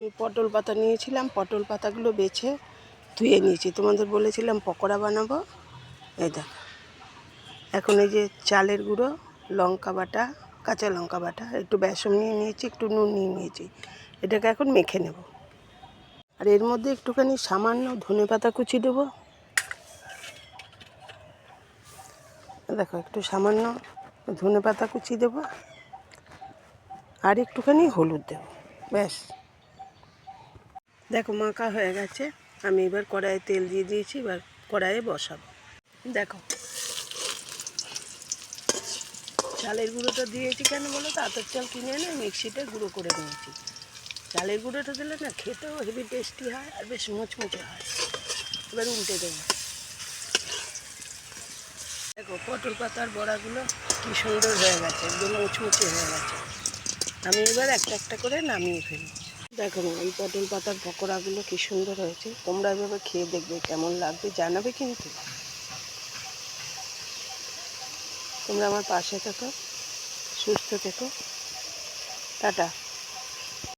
আমি পটল পাতা নিয়েছিলাম, পটল পাতাগুলো বেছে ধুয়ে নিয়েছি। তোমাদের বলেছিলাম পকোড়া বানাবো। এই দেখো, এখন এই যে চালের গুঁড়ো, লঙ্কা বাটা, কাঁচা লঙ্কা বাটা, একটু বেসন নিয়ে নিয়েছি, একটু নুন নিয়ে নিয়েছি। এটাকে এখন মেখে নেব। আর এর মধ্যে একটুখানি সামান্য ধনেপাতা কুচি দেবো। দেখো, একটু সামান্য ধনেপাতা কুচি দেবো, আর একটুখানি হলুদ দেবো, ব্যাস। দেখো, মাখা হয়ে গেছে। আমি এবার কড়াইয়ে তেল দিয়ে দিয়েছি, এবার কড়াইয়ে বসাবো। দেখো, চালের গুঁড়োটা দিয়েছি কেন বলো তো? আতপ চাল কিনে এনে মিক্সিতে গুঁড়ো করে নিয়েছি। চালের গুঁড়োটা দিলে না খেতেও হেভি টেস্টি হয় আর বেশ মুচমুচে হয়। এবার উল্টে দেবো। দেখো, পটল পাতার বড়াগুলো কী সুন্দর হয়ে গেছে, একদম মুচমুচে হয়ে গেছে। আমি এবার একটা একটা করে নামিয়ে ফেলি। দেখো, এই পটল পাতার পকোড়াগুলো কী সুন্দর হয়েছে। তোমরা এভাবে খেয়ে দেখবে, কেমন লাগবে জানাবে কিন্তু। তোমরা আমার পাশে থেকো, সুস্থ থেকো, টাটা।